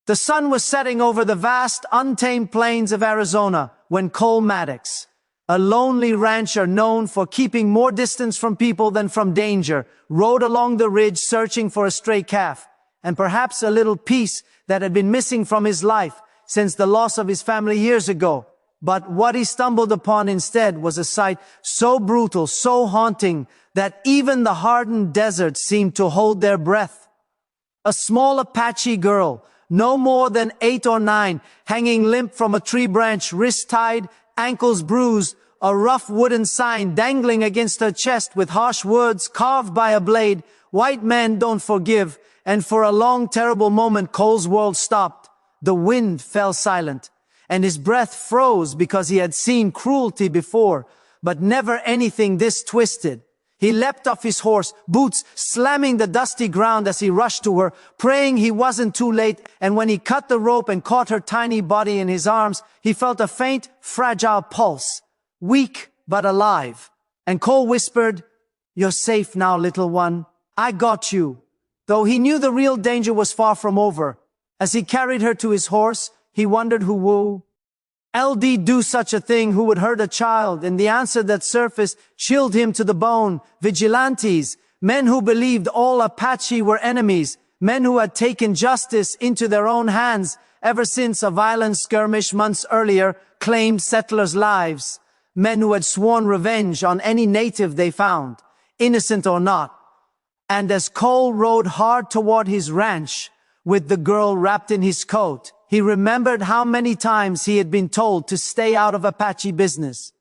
The sun was setting over the vast, untamed plains of Arizona when Cole Maddox, a lonely rancher known for keeping more distance from people than from danger, rode along the ridge searching for a stray calf, and perhaps a little piece that had been missing from his life since the loss of his family years ago. But what he stumbled upon instead was a sight so brutal, so haunting, that even the hardened desert seemed to hold their breath. A small Apache girl, no more than 8 or 9, hanging limp from a tree branch, wrists tied, ankles bruised, a rough wooden sign dangling against her chest with harsh words carved by a blade, "White men don't forgive." And for a long, terrible moment, Cole's world stopped. The wind fell silent, and his breath froze because he had seen cruelty before, but never anything this twisted. He leapt off his horse, boots slamming the dusty ground as he rushed to her, praying he wasn't too late, and when he cut the rope and caught her tiny body in his arms, he felt a faint, fragile pulse, weak but alive. And Cole whispered, "You're safe now, little one. I got you." Though he knew the real danger was far from over, as he carried her to his horse, he wondered who would do such a thing, who would hurt a child, and the answer that surfaced chilled him to the bone. Vigilantes, men who believed all Apache were enemies, men who had taken justice into their own hands ever since a violent skirmish months earlier claimed settlers' lives, men who had sworn revenge on any native they found, innocent or not. And as Cole rode hard toward his ranch, with the girl wrapped in his coat, he remembered how many times he had been told to stay out of Apache business.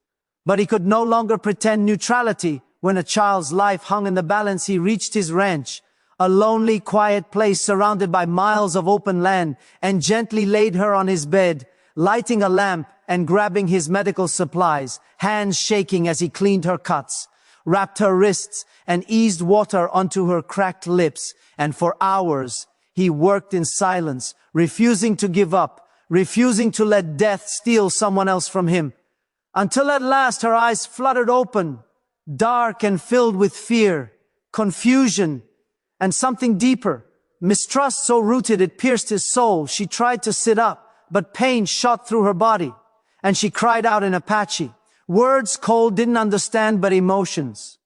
But he could no longer pretend neutrality when a child's life hung in the balance. He reached his ranch, a lonely, quiet place surrounded by miles of open land, and gently laid her on his bed, lighting a lamp and grabbing his medical supplies, hands shaking as he cleaned her cuts, wrapped her wrists, and eased water onto her cracked lips. And for hours, he worked in silence, refusing to give up, refusing to let death steal someone else from him, until at last her eyes fluttered open, dark and filled with fear, confusion, and something deeper, mistrust so rooted it pierced his soul. She tried to sit up, but pain shot through her body, and she cried out in Apache, words Cole didn't understand, but emotions.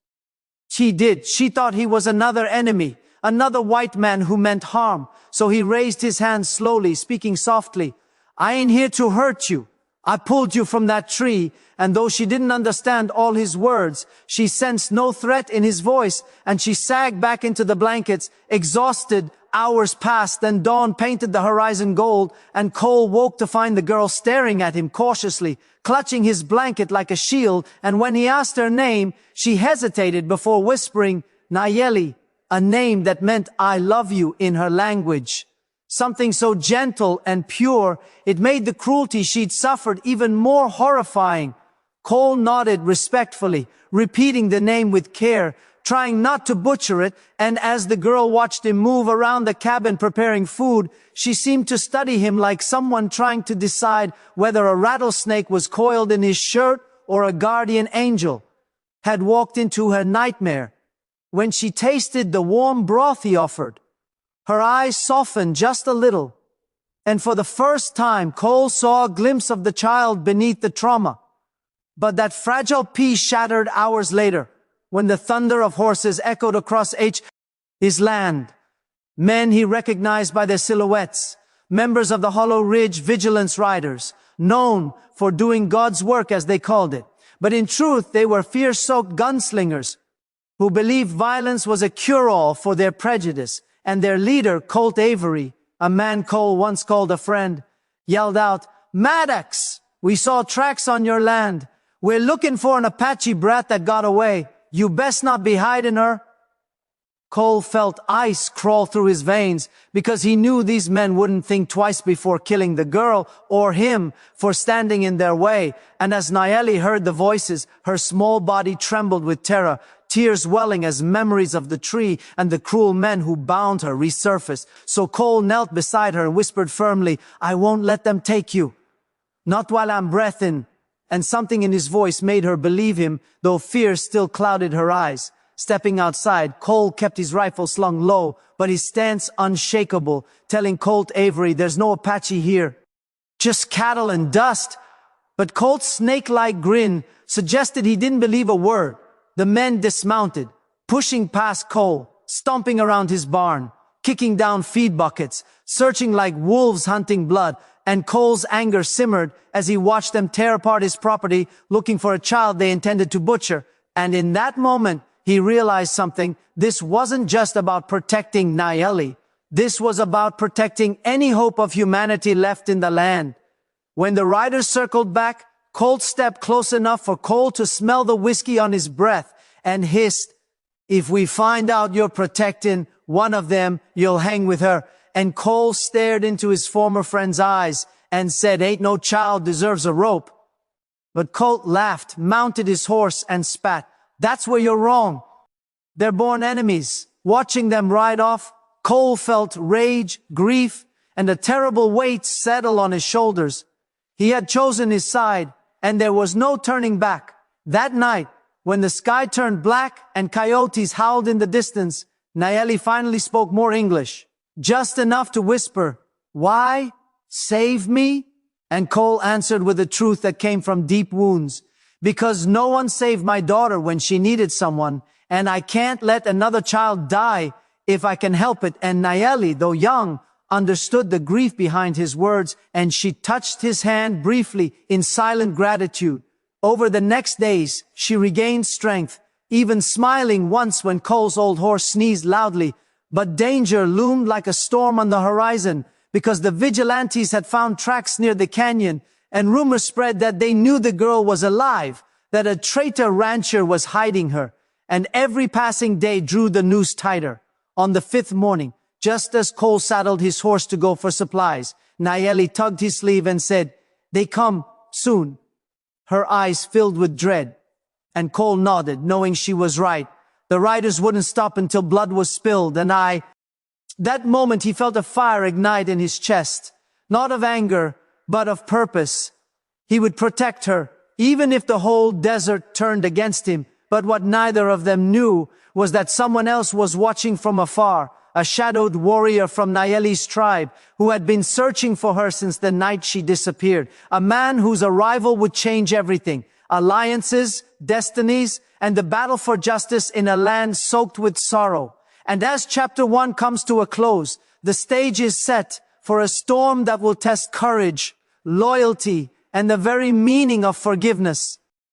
She did. She thought he was another enemy, another white man who meant harm. So he raised his hand slowly, speaking softly, "I ain't here to hurt you. I pulled you from that tree." And though she didn't understand all his words, she sensed no threat in his voice, and she sagged back into the blankets, exhausted. Hours passed, then dawn painted the horizon gold, and Cole woke to find the girl staring at him cautiously, clutching his blanket like a shield. And when he asked her name, she hesitated before whispering, "Nayeli," a name that meant "I love you" in her language. Something so gentle and pure, it made the cruelty she'd suffered even more horrifying. Cole nodded respectfully, repeating the name with care, trying not to butcher it, and as the girl watched him move around the cabin preparing food, she seemed to study him like someone trying to decide whether a rattlesnake was coiled in his shirt or a guardian angel had walked into her nightmare. When she tasted the warm broth he offered, her eyes softened just a little, and for the first time Cole saw a glimpse of the child beneath the trauma. But that fragile piece shattered hours later, when the thunder of horses echoed across his land. Men he recognized by their silhouettes, members of the Hollow Ridge Vigilance Riders, known for doing God's work as they called it. But in truth, they were fear-soaked gunslingers who believed violence was a cure-all for their prejudice. And their leader, Colt Avery, a man Cole once called a friend, yelled out, "Maddox, we saw tracks on your land. We're looking for an Apache brat that got away. You best not be hiding her." Cole felt ice crawl through his veins because he knew these men wouldn't think twice before killing the girl or him for standing in their way. And as Nayeli heard the voices, her small body trembled with terror, tears welling as memories of the tree and the cruel men who bound her resurfaced. So Cole knelt beside her and whispered firmly, "I won't let them take you. Not while I'm breathing." And something in his voice made her believe him, though fear still clouded her eyes. Stepping outside, Cole kept his rifle slung low, but his stance unshakable, telling Colt Avery there's no Apache here. Just cattle and dust. But Colt's snake-like grin suggested he didn't believe a word. The men dismounted, pushing past Cole, stomping around his barn, kicking down feed buckets, searching like wolves hunting blood, and Cole's anger simmered as he watched them tear apart his property, looking for a child they intended to butcher. And in that moment, he realized something. This wasn't just about protecting Nayeli. This was about protecting any hope of humanity left in the land. When the riders circled back, Colt stepped close enough for Cole to smell the whiskey on his breath and hissed, "If we find out you're protecting one of them, you'll hang with her." And Cole stared into his former friend's eyes and said, "Ain't no child deserves a rope." But Colt laughed, mounted his horse, and spat. "That's where you're wrong. They're born enemies." Watching them ride off, Cole felt rage, grief, and a terrible weight settle on his shoulders. He had chosen his side, and there was no turning back. That night, when the sky turned black and coyotes howled in the distance, Nayeli finally spoke more English. Just enough to whisper, "Why? Save me?" And Cole answered with a truth that came from deep wounds. "Because no one saved my daughter when she needed someone, and I can't let another child die if I can help it." And Nayeli, though young, understood the grief behind his words, and she touched his hand briefly in silent gratitude. Over the next days, she regained strength, even smiling once when Cole's old horse sneezed loudly. But danger loomed like a storm on the horizon, because the vigilantes had found tracks near the canyon, and rumors spread that they knew the girl was alive, that a traitor rancher was hiding her, and every passing day drew the noose tighter. On the 5th morning, just as Cole saddled his horse to go for supplies, Nayeli tugged his sleeve and said, "They come soon." Her eyes filled with dread, and Cole nodded, knowing she was right. The riders wouldn't stop until blood was spilled, and that moment he felt a fire ignite in his chest, not of anger, but of purpose. He would protect her, even if the whole desert turned against him. But what neither of them knew was that someone else was watching from afar, a shadowed warrior from Nayeli's tribe who had been searching for her since the night she disappeared. A man whose arrival would change everything. Alliances, destinies, and the battle for justice in a land soaked with sorrow. And as chapter 1 comes to a close, the stage is set for a storm that will test courage, loyalty, and the very meaning of forgiveness.